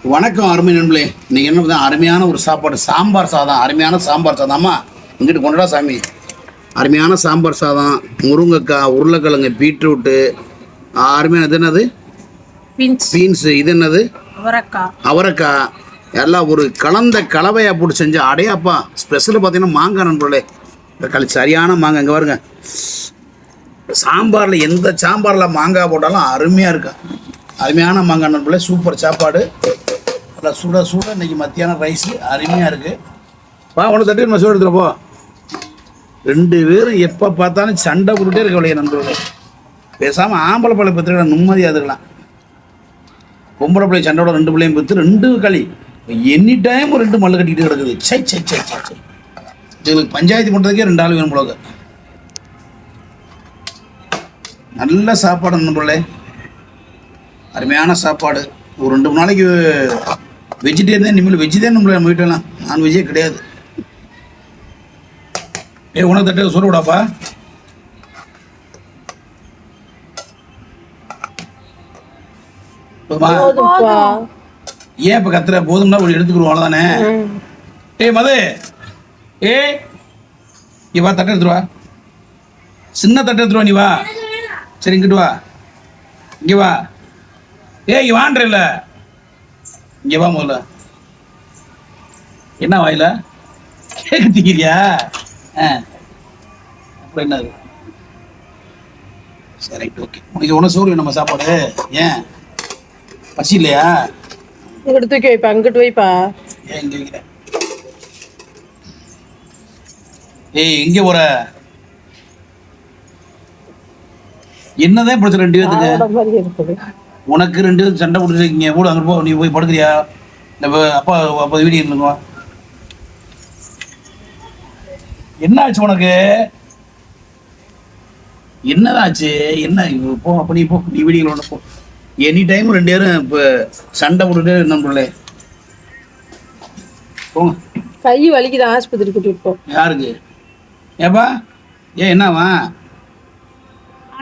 வணக்கம் அருமை நண்பர்களே. இன்னைக்கு என்ன பார்த்தா அருமையான ஒரு சாப்பாடு, சாம்பார் சாதம். அருமையான சாம்பார் சாதம்மா இங்கிட்டு கொண்டுடா சாமி. அருமையான சாம்பார் சாதம், முருங்கைக்காய், உருளைக்கிழங்கு, பீட்ரூட்டு, அருமையான இது என்னது பீன்ஸு, இது என்னது அவரைக்காய், எல்லாம் ஒரு கலந்த கலவையாக போட்டு செஞ்ச அடையாப்பா. ஸ்பெஷலு பார்த்தீங்கன்னா மாங்காய் நண்பர்களே. சரியான மாங்காய் இங்கே பாருங்க. சாம்பாரில் எந்த சாம்பாரில் மாங்காய் போட்டாலும் அருமையாக இருக்கும். அருமையான மாங்காய் நண்பர்களே. சூப்பர் சாப்பாடு. நல்லா சுட சுட இன்றைக்கி மத்தியானம் ரைஸு அருமையாக இருக்குது. ஒன்று தட்டி நம்ம சோறு எடுத்துகிட்டு போ. ரெண்டு பேரும் எப்போ பார்த்தாலும் சண்டை போட்டுகிட்டே இருக்க இல்லையா நண்பர்களே. பேசாமல் ஆம்பளை பிள்ளை பத்திரிக்கை நிம்மதியாக இருக்கலாம். பொம்பளை பிள்ளை சண்டையோட ரெண்டு பிள்ளையும் பற்றி ரெண்டு களி எனி டைம் ரெண்டு மல்லு கட்டிக்கிட்டு கிடக்குது. சை சை சை சை சை இதுங்களுக்கு பஞ்சாயத்து பண்ணுறதுக்கே ரெண்டு ஆள் வேணும் போல. நல்ல சாப்பாடு நண்பர்களே. அருமையான சாப்பாடு. ஒரு 2 நாளைக்கு வெஜிடேரியன் தான். இனிமேல் வெஜ்ஜு தான் நம்மள நம்ம வீட்டெல்லாம், நான்வெஜ்ஜே கிடையாது. உணவு தட்டு சொல்ல விடாப்பா. ஏன் இப்போ கத்துற? போதும்னா ஒரு எடுத்துக்கிறோம் அவ்வளோதானே. மது இவா தட்டை எடுத்துருவா. சின்ன தட்டை எடுத்துருவா. நீ வா. சரி இங்கிட்டு வா. இங்கே வா. இங்கே வான்ற இல்லை. இங்கே வா முதல்ல. என்ன வாயில கேக்கு திங்கிறியா? அப்புறம் என்னது? சரி ஓகே. உனக்கு உணவு சோறு நம்ம சாப்பாடு. ஏன் பசி இல்லையா? இங்கிட்டு தூக்கி வைப்பா. அங்கிட்டு வைப்பா. ஏன் இங்கே வைக்கிறேன்? எங்கே போற? என்னதான் பிரச்சனை ரெண்டு பேருக்கு? உனக்கு ரெண்டு பேரும் சண்டை போட்டுருக்கீங்க. கூட அங்கே போ. நீ போய் படுக்கிறியா? அப்பா அப்பா வீடியோ இருந்துங்க. என்ன ஆச்சு உனக்கு? என்னதான் ஆச்சு? என்ன போ. அப்போ நீ போ. நீ வீடியோவில் போ. எனி டைம் ரெண்டு பேரும் இப்போ சண்டை போட்டுட்டே நண்பர்களே. போங்க. கை வலிக்குது. ஆஸ்பத்திரி கூட்டிட்டு போ. யாருக்கு? ஏப்பா என்னவா?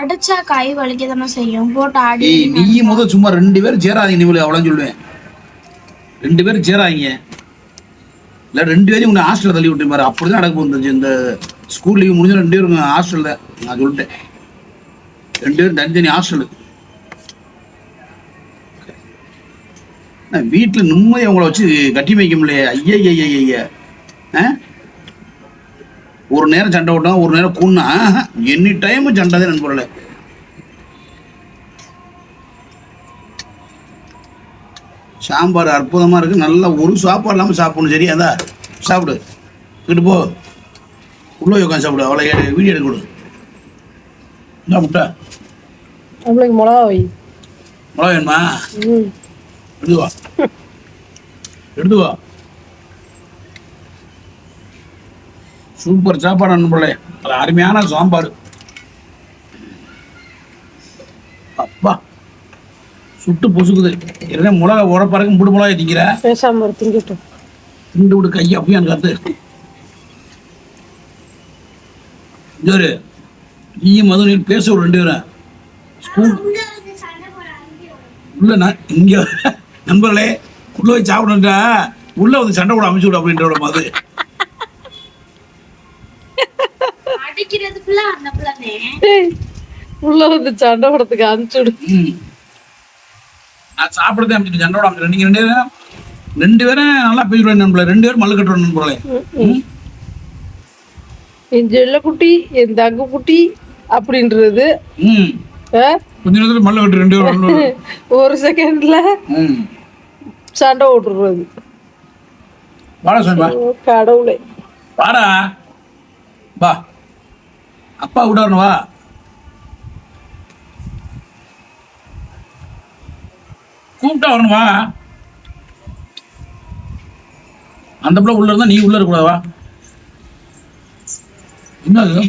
அடிச்சா கை வலிக்க தானே செய்யும். போட்டு ஆடி. நீ முதல் சும்மா ரெண்டு பேரும் சேராதீங்க. நீ அவ்வளோ சொல்லுவேன். ரெண்டு பேரும் சேராதீங்க. இல்லை ரெண்டு பேரும் உன்னை ஹாஸ்டலில் தள்ளி விட்டேன் பாரு. அப்படி தான் நடக்க போந்துச்சு. இந்த ஸ்கூல் லீவ் முடிஞ்ச ரெண்டு பேரும் ஹாஸ்டலில் தான். நான் சொல்லிட்டேன். ரெண்டு பேரும் தனித்தனி ஹாஸ்டலு. வீட்டில் நிம்மதி அவங்கள வச்சு கட்டி வைக்க முடியல. ஐயா ஒரு நேரம் சண்டை விட்டாங்க, ஒரு நேரம் கூண்ணா. எனி டைமும் சண்டை தான் நண்பர்களே. சாம்பார் அற்புதமாக இருக்குது. நல்லா ஒரு சாப்பாடு இல்லாமல் சாப்பிடணும். சரியா? அதான் சாப்பிடு. கிட்டு போ. உள்ளே உட்காந்து சாப்பிடு. அவ்வளோ வீடியோ எடுக்க கொடு. என்ன முட்டை? நம்மளுக்கு மிளகா வை. மிளகா வேணுமா? எடுத்து வா. எடுத்து வா. சூப்பர் சாப்பாடு நண்பர்களே. அது அருமையான சாம்பார். அப்பா சுட்டு பொசுக்குது. என்ன மிளகா உரப்பறக்கும் முடு மிளகா திங்கிற? சாம்பார் திங்கிட்டோம். திண்டு விடு கையை அப்படியே கத்து. ஜோரு நீயும் மது நீ பேச ஒரு ரெண்டு பேரும் ஸ்கூல் உள்ள. நான் இங்கே நண்பர்களே உள்ள போய் சாப்பிடுன்றா உள்ள வந்து சண்டை கூட அமைச்சு விடு அப்படின்ற மது. உள்ள வந்து சண்டை போடுறதுக்கு அனுப்பிச்சுடு. நான் சாப்பிடறதே அமைச்சிட்டு சண்டை கூட அமைச்சு. நீங்க ரெண்டு பேரும் நல்லா பேசுவேன் நண்பர்களே. ரெண்டு பேரும் மல்லு கட்டுறோம் நண்பர்களே. என் செல்ல குட்டி, என் தங்க குட்டி அப்படின்றது. கொஞ்ச நேரத்துல மல்லு கட்டு ரெண்டு பேரும் ஒரு செகண்ட்ல சண்டை ஓட்டுறது. வாடா சொல்லுமா. கடவுளே வாடா. வா. அப்பா விடணும். வா. கூப்பிட்டா வரணும். வா. அந்த பிள்ளை உள்ள இருந்தா நீ உள்ள இருக்கக்கூடாது. வா. என்னது?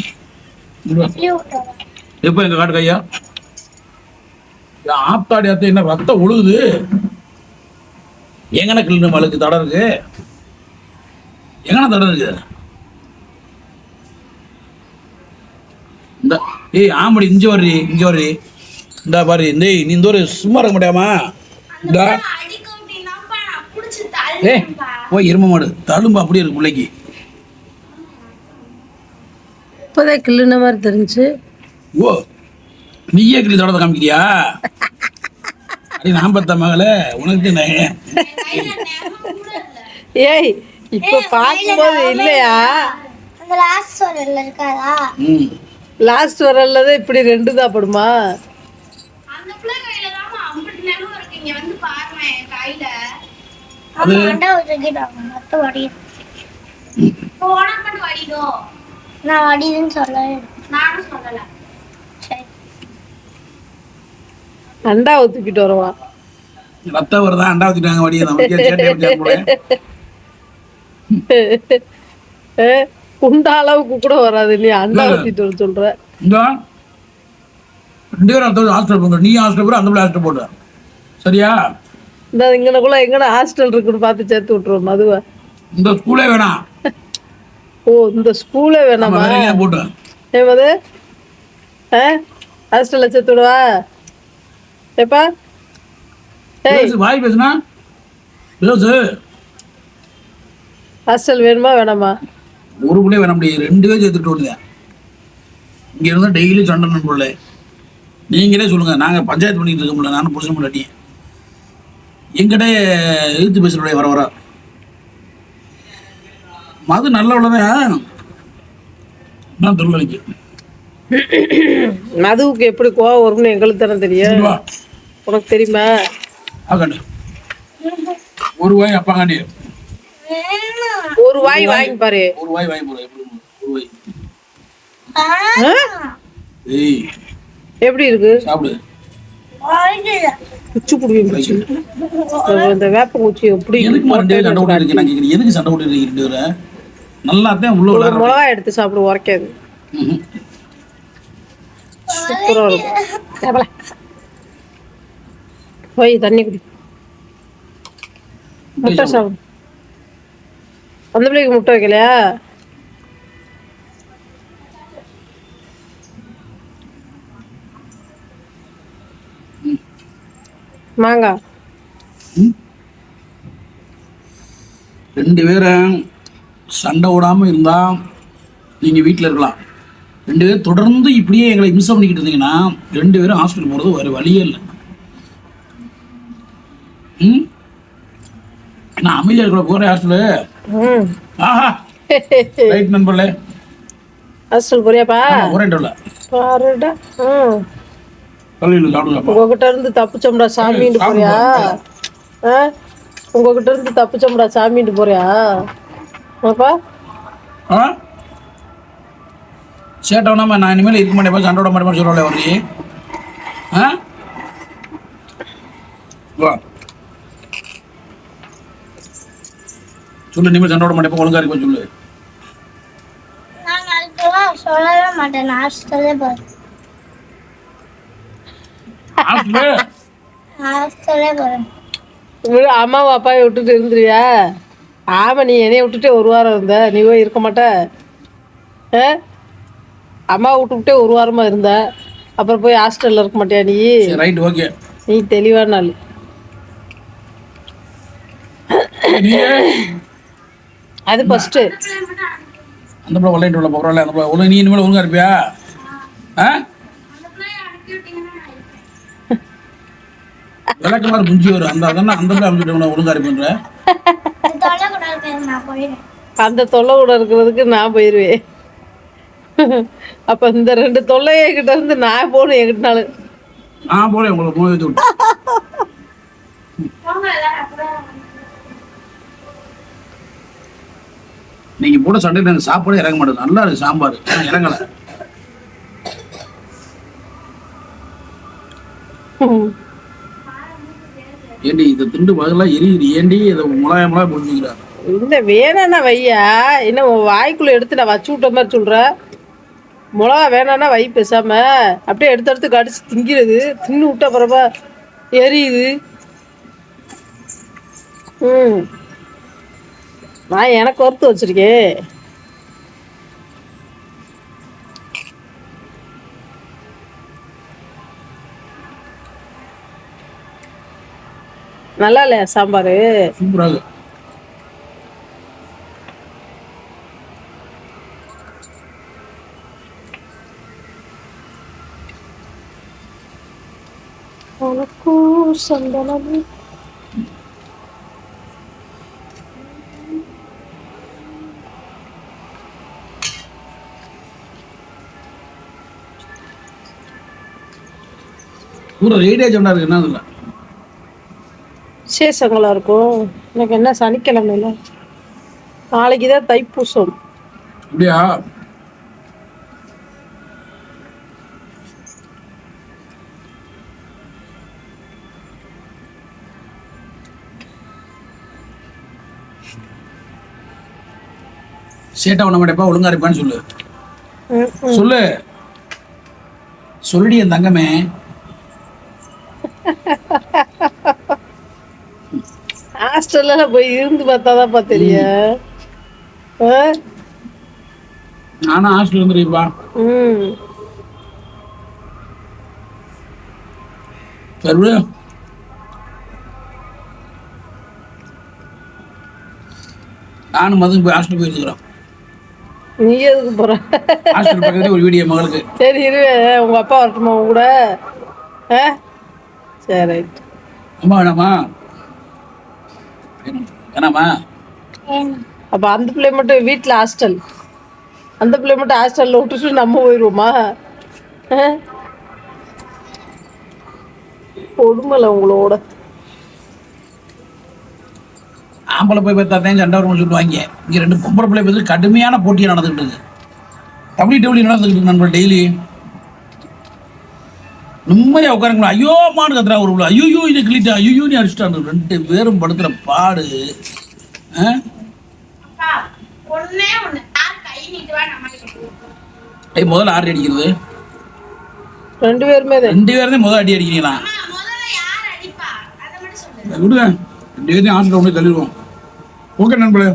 எப்போ எங்க காட்டு கையா? ஆப்தாடி அத்தை என்ன ரத்தம் ஒழுகுது? எங்கன கிளீன் மலுக்கு தடம் இருக்கு? எங்கன தடம் இருக்கு? இந்த ஆம்படி இஞ்சி வர்றி இந்த பாரு. நீ இந்த ஒரு சும்மா இருக்க முடியாமா? இந்த ஏய் போய் எரும மாடு தழும்பு அப்படியே இருக்கு பிள்ளைக்கு. இப்போதான் கிள்ளுன மாதிரி தெரிஞ்சு. ஓ நீயே கிளி தொடர்ந்து காமிக்கிறியா? அடி நான் பார்த்த மகளே உனக்கு ஏய் இப்ப பார்க்கும்போது இல்லையா? அந்த லாஸ்ட் வரல இருக்காதா? லாஸ்ட் வரல தான் இப்படி 2 தான் படுமா? அந்த பிள்ளை கையில தான் அம்பட்டு நேரம் இருக்கு. இங்க வந்து பாருங்க என் கையில. அது ஆண்டா வச்சிட்டாங்க மத்த வடி. போனா மட்டும் வடிதோ. நான் வடிதுன்னு சொல்லல. நானும் சொல்லல. சரி. அண்டா ஊத்திக்கிட்டு வருவா. ரத்தம் வருதா அண்டா ஊத்திட்டாங்க வடியை நமக்கு சேட்டை வச்சாங்க போல. குண்ட அளவுக்கு கூட வராது. நீ அண்டா ஊத்திட்டு வர சொல்ற. இந்த 2 பேரும் அடுத்த ஹாஸ்டல் போங்க. நீ ஹாஸ்டல் போற அந்த பிள்ளை ஹாஸ்டல் போடுற சரியா? இந்த இங்கனக்குள்ள எங்கட ஹாஸ்டல் இருக்குன்னு பார்த்து சேர்த்து விட்டுருவோம் மதுவை. இந்த ஸ்கூலே வேணாம். ஓ இந்த ஸ்கூலே வேணாமா? போட்டு ஏ மது ஹாஸ்டல்ல சேர்த்து விடுவா எப்பா? வாய் பேசுனா பேசு. ஹாஸ்டல் வேணுமா வேணாமா? ஒரு பிள்ளை வேணாம். அப்படி 2 பேர் சேர்த்துட்டு விடுங்க. இங்க இருந்தா டெய்லி சண்டை நண்பர்களே. நீங்களே சொல்லுங்க. நாங்க பஞ்சாயத்து பண்ணிட்டு இருக்க முடியல. நானும் புருஷன் முன்னாடி எங்கிட்ட எழுத்து பேசுறோடைய வர வர மது நல்ல உள்ளதான் நான் தொழிலுக்கு மதுவுக்கு எப்படி கோவம் வரும்னு எங்களுக்கு தானே தெரியும். உனக்கு தெரியுமா? ஆகாண்டு ஒரு வாய் அப்பாங்காண்டி ஒரு வாய் வாங்கி பாரு. ஒரு வாய் வாங்கி போற எப்படி ஒரு வாய். ஏய் எப்படி இருக்கு? சாப்பிடு. குச்சி குடிச்சு இந்த வேப்ப குச்சி எப்படி எதுக்கு 2 பேரும் சண்டை போட்டு இருக்கு? நான் கேட்குறேன் எதுக்கு சண்டை போட்டு இருக்கு 2 பேரும்? நல்லா தான் உள்ள ஒரு மிளகா எடுத்து சாப்பிடு உரைக்காது. சூப்பரா இருக்கும். போய் தண்ணி குடி. முட்டை சாப்பிடு. அந்த பிள்ளைக்கு முட்டை வைக்கலையா? மாங்காய் 2 பேரும் சண்டை விடாம இருந்தா நீங்க வீட்டில் இருக்கலாம். 2 பேரும் தொடர்ந்து இப்படியே எங்களை மிஸ் பண்ணிக்கிட்டு இருந்தீங்கன்னா 2 பேரும் ஹாஸ்பிட்டல் போறது வேற வழியே இல்லை. நான் அமைதியா இருக்கிற போறேன் ஹாஸ்பிட்டலு. ஆஹா ரைட் நண்பர்களே. ஹாஸ்டல் போறியாப்பா? போறேன்டல பாருடா. கல்வியில் சாப்பிடுங்கப்பா. உங்ககிட்ட இருந்து தப்பிச்சோம்டா சாமின்ட்டு போறியா? உங்ககிட்ட இருந்து தப்பிச்சோம்டா சாமின்ட்டு போறியா? அப்பா சேட்டவனாம நான் இனிமேல் இருக்க மாட்டேன். சண்டை விட மாட்டேன் சொல்லுவாள் அவரு. வா சொல்லு. இனிமேல் சண்டை விட மாட்டேன். ஒழுங்கா இருக்கும் சொல்லு. நான் அதுக்கெல்லாம் சொல்லவே மாட்டேன். ஹாஸ்டலே போறேன். ஹாஸ்டலே போறேன். அம்மாவும் அப்பாவை விட்டுட்டு இருந்துருவியா? ஆமா நீ என்னைய விட்டுட்டு 1 வாரம் இருந்த. நீ போய் இருக்க மாட்ட. அம்மாவை விட்டுவிட்டே 1 வாரமா இருந்த. அப்புறம் போய் ஹாஸ்டல்ல இருக்க மாட்டியா நீ? Right okay. நீ தெளிவான ஆள். அது ஃபர்ஸ்ட். அந்த பிள்ளை விளையாட்டு உள்ள போறல அந்த பிள்ளை நீ இனிமேல் ஒழுங்கா இருப்பியா? விளக்கமாறு புஞ்சி வரும். அந்த அந்த பிள்ளை அமைச்சுட்டு ஒழுங்கா இருப்பேன்ற அந்த தொல்லை கூட இருக்கிறதுக்கு நான் போயிடுவேன். அப்ப இந்த 2 தொல்லையை கிட்ட இருந்து நான் போகணும். எங்கிட்டனாலும் நான் போல உங்களை போய் விட்டு நீங்க போட சண்டையில் எனக்கு சாப்பாடு இறங்க மாட்டேது. நல்லா இருக்கு சாம்பார் இறங்கல. ஏண்டி இதை திண்டு பதிலாக எரியுது. ஏண்டி இதை முலாய புரிஞ்சுக்கிறா? இந்த வேணான்னா வையா. என்ன வாய்க்குள்ள எடுத்து நான் வச்சு விட்ட மாதிரி சொல்ற? மிளகா வேணான்னா வை பேசாம. அப்படியே எடுத்து கடிச்சு திங்கிறது. தின்னு விட்ட பிறப்பா எரியுது. நான் எனக்கு வறுத்து வச்சிருக்கேன். நல்லா இல்லையா சாம்பார்? சூப்பராக இருக்கு. சந்தனம் பூரா ரேடியோ சொன்னா இருக்கு என்ன இல்லை. விசேஷங்களா இருக்கும். எனக்கு என்ன சனிக்கிழமையில, நாளைக்கு தான் தைப்பூசம். அப்படியா? சேட்டை பண்ண மாட்டேப்பா, ஒழுங்கா இருப்பான்னு சொல்லு. சொல்லு சொல்லுடி என் தங்கமே. ஹாஸ்டல்ல போய் இருந்து பார்த்தாதான்ப்பா தெரியும். நானும் ஹாஸ்டல் வந்துருப்பா. சரி, நானும் மதுக்கு போய் ஹாஸ்டல் போயிருக்கிறோம். நீ எதுக்கு போற? ஹாஸ்டல் பக்கத்துல ஒரு வீடியோ மகளுக்கு. சரி இருவே, உங்க அப்பா வரட்டுமா உங்க கூட? சரி ரைட். அம்மா வேணாமா? வேணாமா? அப்ப அந்த பிள்ளை மட்டும் வீட்டுல ஹாஸ்டல், அந்த பிள்ளை மட்டும் ஹாஸ்டல்ல விட்டுட்டு நம்ம போயிடுவோமா? கொடுமல உங்களோட. ஆம்பளை போய் பார்த்தாதான் சண்டை வரும்னு சொல்லுவாங்க. இங்கே 2 பொம்பளை பிள்ளை பார்த்து கடுமையான போட்டியாக நடந்துக்கிட்டு இருக்கு. டபிள்யூ நடந்துக்கிட்டு இருக்கு நண்பர். டெய்லி நிம்மதியாக உட்காருங்களா. ஐயோ மானு கத்துறா ஒரு பிள்ளை. ஐயோ இதை கிளிட்டா, ஐயோ நீ அடிச்சுட்டான். 2 பேரும் படுத்துற பாடு. முதல்ல 6 அடிக்கிறது. 2 பேருமே 2 பேரும் முதல் அடி அடிக்கிறீங்களா? விடுங்க, 2 பேரையும் ஹாஸ்டல் கொண்டு தள்ளிடுவோம். ஓகே நண்பர்களே.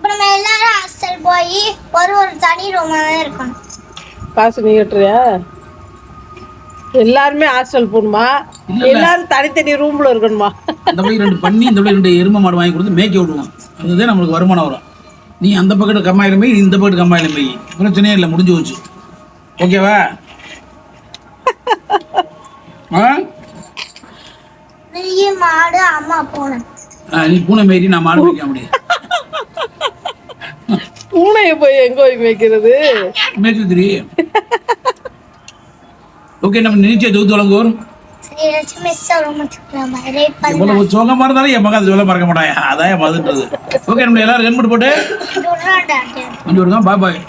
நம்ம எல்லாரும் ஹாஸ்டல் போய் ஒரு தனி ரூமா தான் இருக்கணும். காசு நீ கட்டுறியா? எல்லாருமே ஹாஸ்டல் போகணுமா? எல்லாரும் தனித்தனி ரூம்ல இருக்கணுமா? அந்த பக்கம் 2 பண்ணி, இந்த பக்கம் 2 எருமை மாடு வாங்கி கொடுத்து மேய்க்க விடுவோம். அதுதான் நம்மளுக்கு வருமானம் வரும். நீ அந்த பக்கத்து கம்மாயில போய், இந்த பக்கத்து கம்மாயில போய், பிரச்சனையே இல்லை, முடிஞ்சு போச்சு. ஓகேவா? நீ மாடு அம்மா பூனை. நீ பூனை மேய்ச்சி, நான் மாடு மேய்க்க முடியும். பூனையை போய் எங்க போய் மேய்க்கிறது? மேய்ச்சி தெரியும். ஓகே, நம்ம நினைச்ச தொகுத்து வழங்குவோம். சோகமா இருந்தாலும் என் மகன் சொல்ல மறக்க மாட்டாயா, அதான் மதுன்றது. ஓகே, நம்ம எல்லாரும் ரெண்டு போட்டு கொஞ்சம் பாய் பாய்.